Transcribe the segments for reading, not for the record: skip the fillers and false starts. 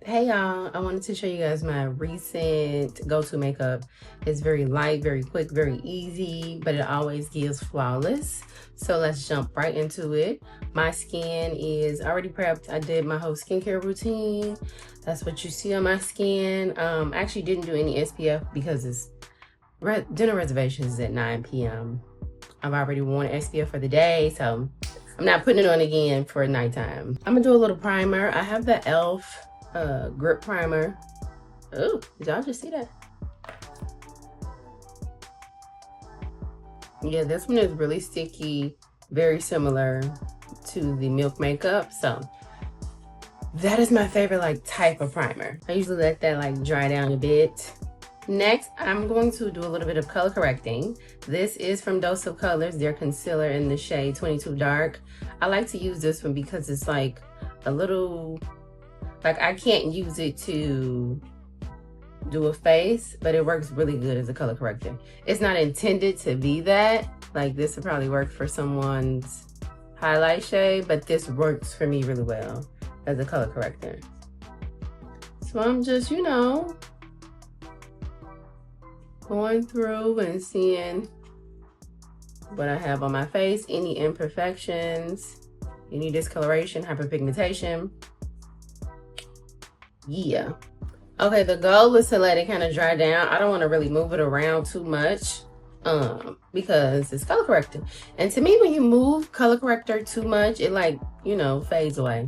Hey y'all, I wanted to show you guys my recent go-to makeup. It's very light, very quick, very easy, but it always gives flawless. So let's jump right into it. My skin is already prepped. I did my whole skincare routine. That's what you see on my skin. I actually didn't do any SPF because it's dinner reservations at 9 p.m. I've already worn SPF for the day, so I'm not putting it on again for nighttime. I'm gonna do a little primer. I have the e.l.f. Grip primer. Oh, did y'all just see that? Yeah, this one is really sticky, very similar to the Milk makeup. So that is my favorite like type of primer. I usually let that like dry down a bit. Next, I'm going to do a little bit of color correcting. This is from Dose of Colors, their concealer in the shade 22 Dark. I like to use this one because it's like a little, like I can't use it to do a face, but it works really good as a color corrector. It's not intended to be that. Like this would probably work for someone's highlight shade, but this works for me really well as a color corrector. So I'm just, you know, going through and seeing what I have on my face, any imperfections, any discoloration, hyperpigmentation. Yeah. Okay, the goal is to let it kind of dry down. I don't want to really move it around too much because it's color corrector. And to me, when you move color corrector too much, it like, you know, fades away.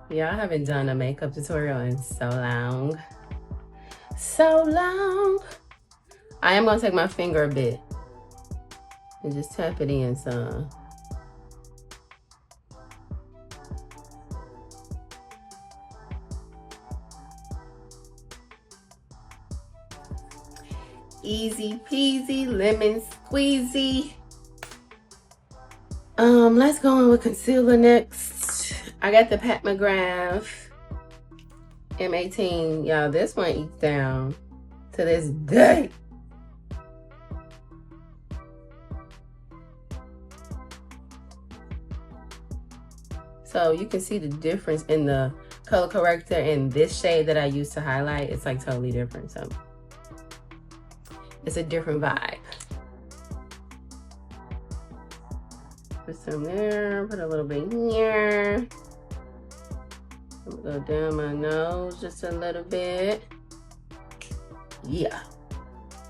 Yeah, I haven't done a makeup tutorial in so long. So long. I am going to take my finger a bit and just tap it in some. Easy peasy, lemon squeezy. Let's go on with concealer next. I got the McGrath M18. Y'all, this one eats down to this day. So you can see the difference in the color corrector in this shade that I use to highlight. It's like totally different. So it's a different vibe. Put some there, put a little bit here. I'm gonna go down my nose just a little bit. Yeah.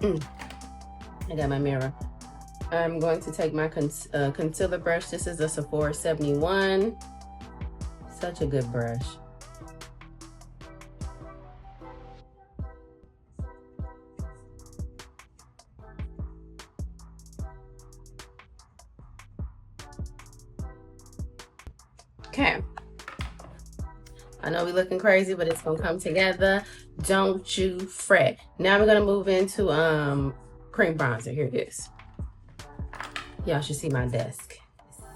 I got my mirror. I'm going to take my concealer brush. This is a Sephora 71. Such a good brush. Okay. I know we're looking crazy, but it's gonna come together. Don't you fret. Now we're gonna move into cream bronzer. Here it is. Y'all should see my desk.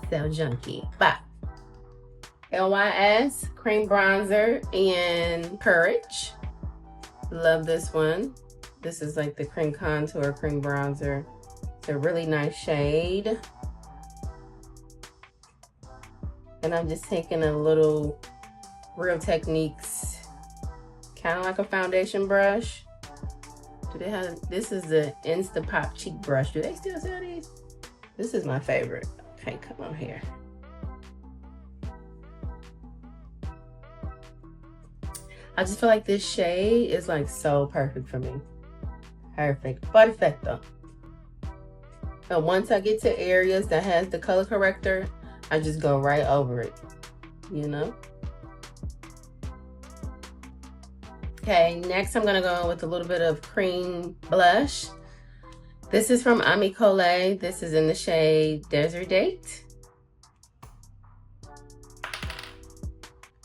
It's so junky. But LYS cream bronzer in Courage. Love this one. This is like the cream contour cream bronzer. It's a really nice shade. And I'm just taking a little Real Techniques, kind of like a foundation brush. Do they have, this is the Instapop cheek brush. Do they still sell these? This is my favorite. Okay, come on here. I just feel like this shade is like so perfect for me. Perfect, perfecto. And once I get to areas that has the color corrector, I just go right over it, you know? Okay, next I'm gonna go with a little bit of cream blush. This is from Ami Colé. This is in the shade Desert Date.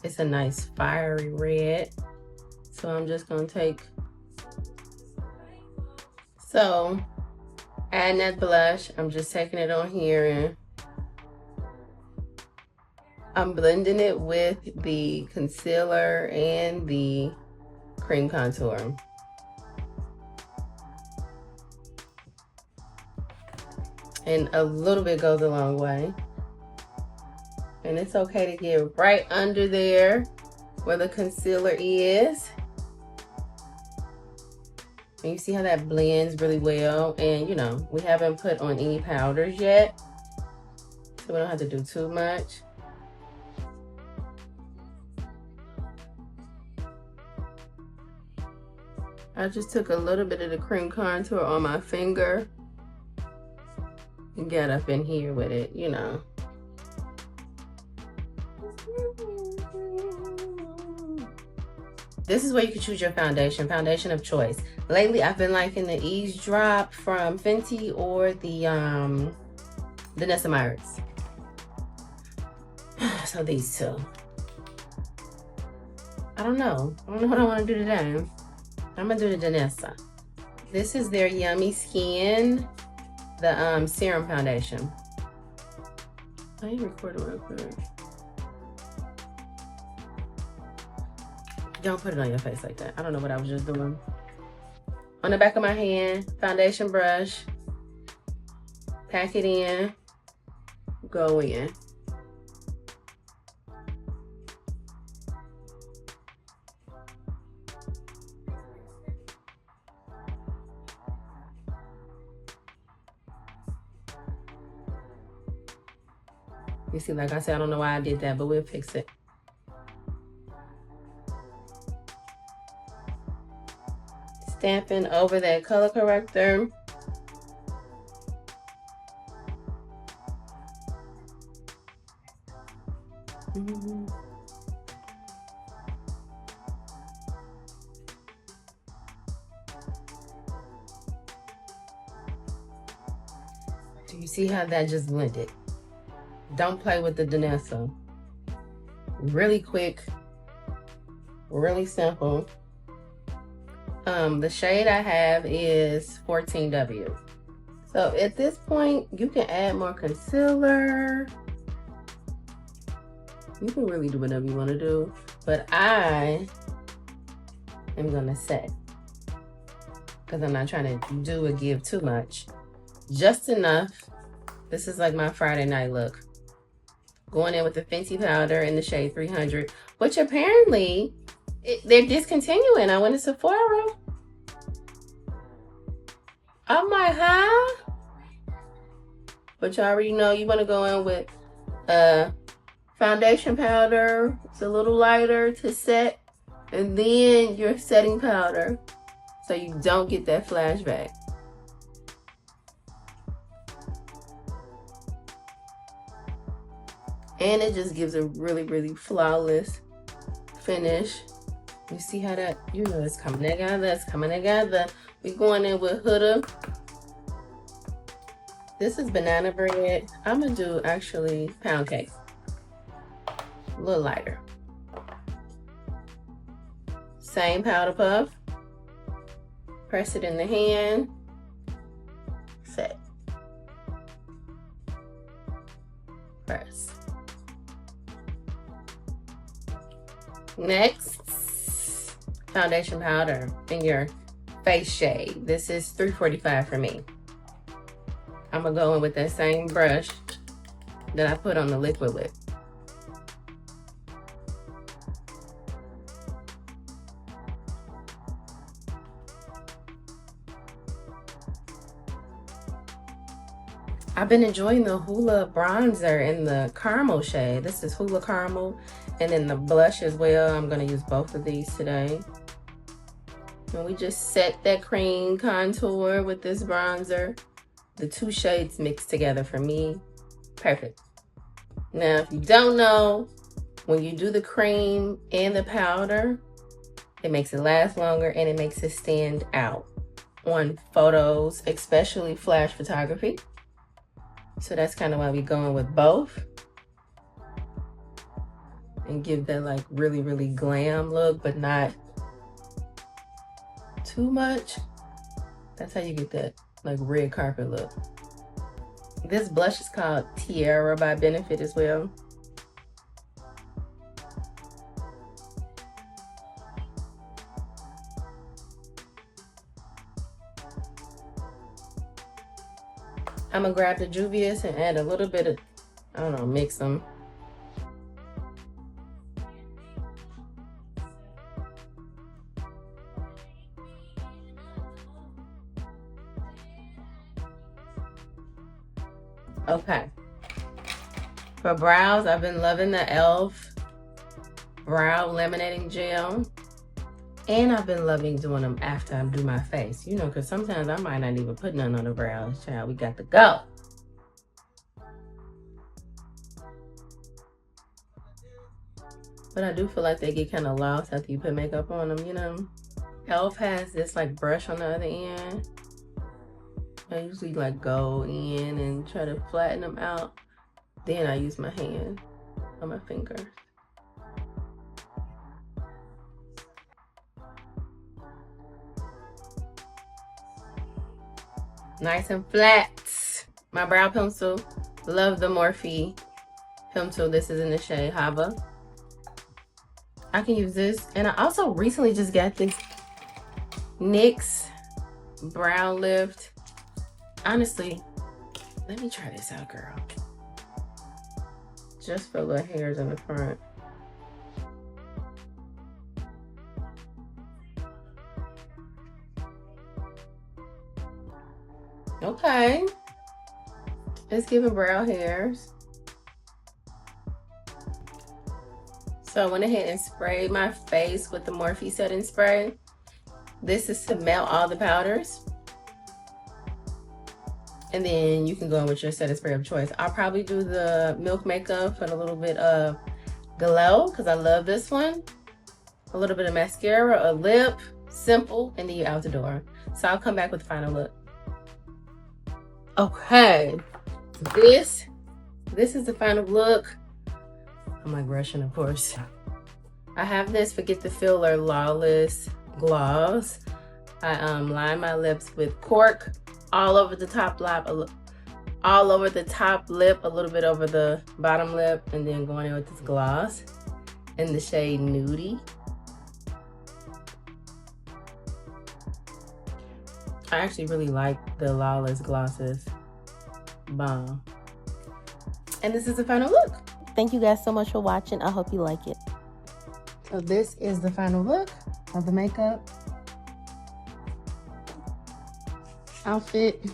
It's a nice fiery red. So I'm just gonna take, so adding that blush, I'm just taking it on here and I'm blending it with the concealer and the cream contour. And a little bit goes a long way. And it's okay to get right under there where the concealer is. And you see how that blends really well. And you know, we haven't put on any powders yet, so we don't have to do too much. I just took a little bit of the cream contour on my finger and got up in here with it, you know. This is where you can choose your foundation of choice. Lately, I've been liking the Eavesdrop from Fenty or the Vanessa Myers. So these two. I don't know what I want to do today. I'm gonna do the Vanessa. This is their Yummy Skin, the serum foundation. I ain't recording real quick. Don't put it on your face like that. I don't know what I was just doing. On the back of my hand, foundation brush. Pack it in. Go in. You see, like I said, I don't know why I did that, but we'll fix it. Stamping over that color corrector. Do you see how that just blended? Don't play with the Vanessa. Really quick, really simple. The shade I have is 14W. So at this point, you can add more concealer. You can really do whatever you want to do, but I am gonna set, because I'm not trying to do or give too much. Just enough. This is like my Friday night look. Going in with the Fenty powder in the shade 300, which apparently they're discontinuing. I went to Sephora. I'm like, huh? But you already know you want to go in with foundation powder. It's a little lighter to set, and then your setting powder, so you don't get that flashback. And it just gives a really, really flawless finish. You see how that, you know, it's coming together, it's coming together. We're going in with Huda. This is banana bread. I'm gonna do actually pound cake. A little lighter. Same powder puff. Press it in the hand. Set. Press. Next, foundation powder in your face shade. This is 345 for me. I'm gonna go in with that same brush that I put on the liquid with. I've been enjoying the Hoola bronzer in the caramel shade. This is Hoola Caramel, and then the blush as well. I'm gonna use both of these today. And we just set that cream contour with this bronzer. The two shades mixed together for me. Perfect. Now, if you don't know, when you do the cream and the powder, it makes it last longer and it makes it stand out on photos, especially flash photography. So that's kind of why we're going with both. And give that like really, really glam look, but not too much. That's how you get that like red carpet look. This blush is called Terra by Benefit as well. I'm gonna grab the Juvia's and add a little bit of, I don't know, mix them. Okay. For brows, I've been loving the e.l.f. brow laminating gel. And I've been loving doing them after I do my face. You know, because sometimes I might not even put none on the brows. Child, we got to go. But I do feel like they get kind of lost after you put makeup on them, you know. e.l.f. has this like brush on the other end. I usually like go in and try to flatten them out. Then I use my hand on my finger. Nice and flat. My brow pencil. Love the Morphe pencil. This is in the shade Huda. I can use this. And I also recently just got this NYX brow lift. Honestly, let me try this out, girl. Just for little hairs in the front. Okay. It's giving brow hairs. So I went ahead and sprayed my face with the Morphe setting spray. This is to melt all the powders. And then you can go in with your setting spray of choice. I'll probably do the Milk Makeup for a little bit of glow because I love this one. A little bit of mascara, a lip, simple, and then you're out the door. So I'll come back with the final look. Okay, this is the final look. I'm like rushing, of course. I have this Forget the Filler Lawless gloss. I line my lips with Cork all over the top lip, all over the top lip, a little bit over the bottom lip, and then going in with this gloss in the shade Nudie. I actually really like the Lawless glosses. Bomb. And this is the final look. Thank you guys so much for watching. I hope you like it. So this is the final look of the makeup outfit.